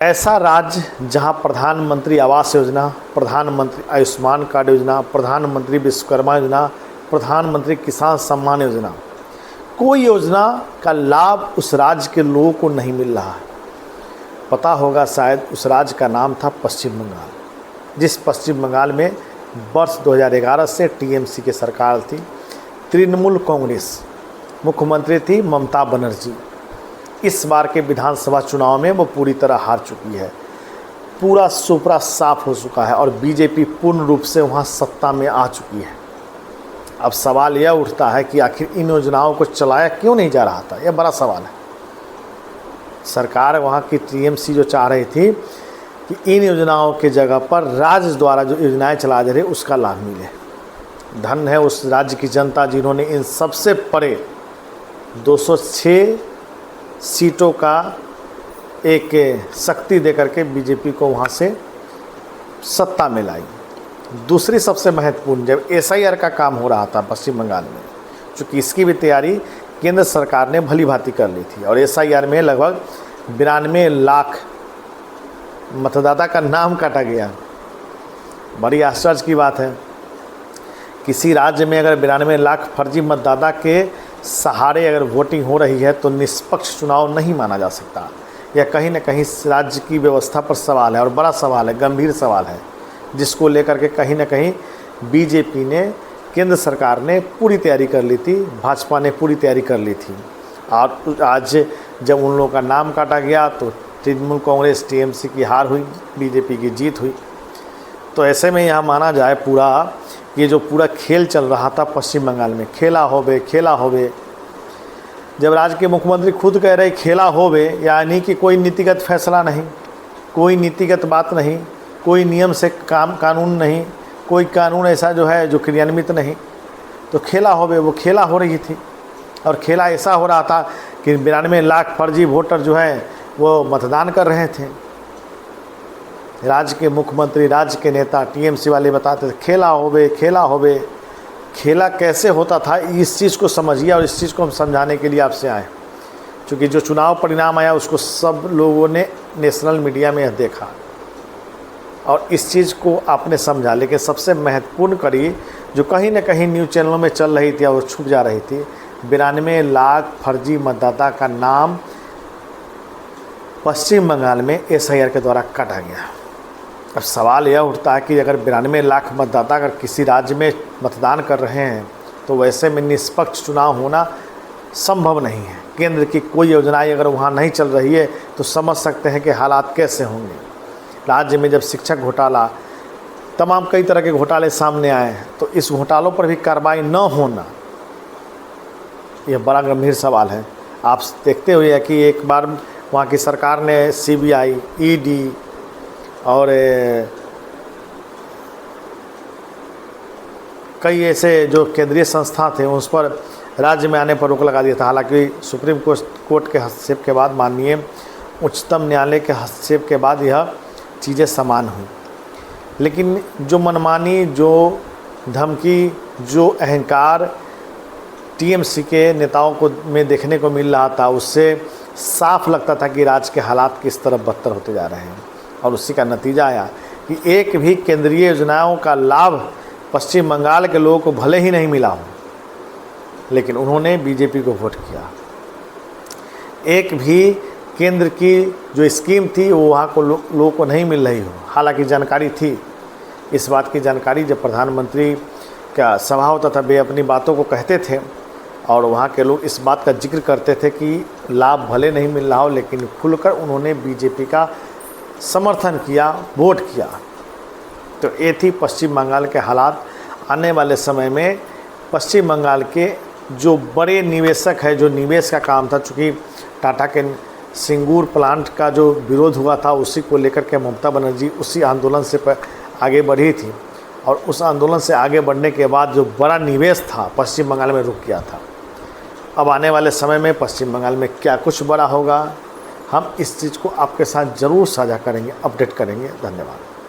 ऐसा राज्य जहां प्रधानमंत्री आवास योजना, प्रधानमंत्री आयुष्मान कार्ड योजना, प्रधानमंत्री विश्वकर्मा योजना, प्रधानमंत्री किसान सम्मान योजना, कोई योजना का लाभ उस राज्य के लोगों को नहीं मिल रहा है। पता होगा शायद उस राज्य का नाम था पश्चिम बंगाल, जिस पश्चिम बंगाल में वर्ष 2011 से टीएमसी की सरकार थी, तृणमूल कांग्रेस, मुख्यमंत्री थी ममता बनर्जी। इस बार के विधानसभा चुनाव में वो पूरी तरह हार चुकी है, पूरा सुपरा साफ हो चुका है और बीजेपी पूर्ण रूप से वहाँ सत्ता में आ चुकी है। अब सवाल यह उठता है कि आखिर इन योजनाओं को चलाया क्यों नहीं जा रहा था, यह बड़ा सवाल है। सरकार वहाँ की टीएमसी जो चाह रही थी कि इन योजनाओं के जगह पर राज्य द्वारा जो योजनाएं चला जा रही उसका लाभ मिले। धन है उस राज्य की जनता जिन्होंने इन सबसे बड़े 206 सीटों का एक शक्ति देकर के बीजेपी को वहाँ से सत्ता में लाई। दूसरी सबसे महत्वपूर्ण, जब एसआईआर का काम हो रहा था पश्चिम बंगाल में, चूँकि इसकी भी तैयारी केंद्र सरकार ने भली भांति कर ली थी और एसआईआर में लगभग 92 लाख मतदाता का नाम काटा गया। बड़ी आश्चर्य की बात है, किसी राज्य में अगर 92 लाख फर्जी मतदाता के सहारे अगर वोटिंग हो रही है तो निष्पक्ष चुनाव नहीं माना जा सकता। यह कहीं न कहीं राज्य की व्यवस्था पर सवाल है और बड़ा सवाल है, गंभीर सवाल है, जिसको लेकर के कहीं न कहीं बीजेपी ने, केंद्र सरकार ने पूरी तैयारी कर ली थी, भाजपा ने पूरी तैयारी कर ली थी। और आज जब उन लोगों का नाम काटा गया तो तृणमूल कांग्रेस टीएमसी की हार हुई, बीजेपी की जीत हुई। तो ऐसे में यहाँ माना जाए पूरा ये जो पूरा खेल चल रहा था पश्चिम बंगाल में, खेला होवे, जब राज्य के मुख्यमंत्री खुद कह रहे खेला होवे, यानी कि कोई नीतिगत फैसला नहीं, कोई नीतिगत बात नहीं, कोई नियम से कानून नहीं, कोई कानून ऐसा जो है जो क्रियान्वित नहीं, तो खेला होवे वो खेला हो रही थी। और खेला ऐसा हो रहा था कि 92 लाख फर्जी वोटर जो है वो मतदान कर रहे थे। राज्य के मुख्यमंत्री, राज्य के नेता, टीएमसी वाले बताते थे खेला होवे। खेला कैसे होता था इस चीज़ को समझिए और इस चीज़ को हम समझाने के लिए आपसे आए, क्योंकि जो चुनाव परिणाम आया उसको सब लोगों ने नेशनल मीडिया में देखा और इस चीज़ को आपने समझा। लेकिन सबसे महत्वपूर्ण कड़ी जो कहीं न कहीं न्यूज़ चैनलों में चल रही थी और छुप जा रही थी, 92 लाख फर्जी मतदाता का नाम पश्चिम बंगाल में एसआईआर के द्वारा काटा गया। अब सवाल यह उठता है कि अगर 92 लाख मतदाता अगर किसी राज्य में मतदान कर रहे हैं तो वैसे में निष्पक्ष चुनाव होना संभव नहीं है। केंद्र की कोई योजनाएं अगर वहाँ नहीं चल रही है तो समझ सकते हैं कि हालात कैसे होंगे। राज्य में जब शिक्षक घोटाला, तमाम कई तरह के घोटाले सामने आए हैं, तो इस घोटालों पर भी कार्रवाई न होना यह बड़ा गंभीर सवाल है। आप देखते हुए कि एक बार वहाँ की सरकार ने सीबीआई, ईडी और कई ऐसे जो केंद्रीय संस्था थे उस पर राज्य में आने पर रोक लगा दिया था। हालांकि सुप्रीम कोर्ट के हस्तक्षेप के बाद, माननीय उच्चतम न्यायालय के हस्तक्षेप के बाद यह चीज़ें समान हुई। लेकिन जो मनमानी, जो धमकी, जो अहंकार टीएमसी के नेताओं को में देखने को मिल रहा था, उससे साफ लगता था कि राज्य के हालात किस तरफ बदतर होते जा रहे हैं। और उसी का नतीजा आया कि एक भी केंद्रीय योजनाओं का लाभ पश्चिम बंगाल के लोगों को भले ही नहीं मिला हो, लेकिन उन्होंने बीजेपी को वोट किया। एक भी केंद्र की जो स्कीम थी वो वहाँ को लोगों को नहीं मिल रही हो, हालांकि जानकारी थी। इस बात की जानकारी जब प्रधानमंत्री का सभा होता था, वे अपनी बातों को कहते थे और वहाँ के लोग इस बात का जिक्र करते थे कि लाभ भले नहीं मिल रहा हो, लेकिन खुलकर उन्होंने बीजेपी का समर्थन किया, वोट किया। तो ये थी पश्चिम बंगाल के हालात। आने वाले समय में पश्चिम बंगाल के जो बड़े निवेशक है, जो निवेश का काम था, चूँकि टाटा के सिंगूर प्लांट का जो विरोध हुआ था उसी को लेकर के ममता बनर्जी उसी आंदोलन से आगे बढ़ी थी और उस आंदोलन से आगे बढ़ने के बाद जो बड़ा निवेश था पश्चिम बंगाल में रुक गया था। अब आने वाले समय में पश्चिम बंगाल में क्या कुछ बड़ा होगा, हम इस चीज़ को आपके साथ ज़रूर साझा करेंगे, अपडेट करेंगे। धन्यवाद।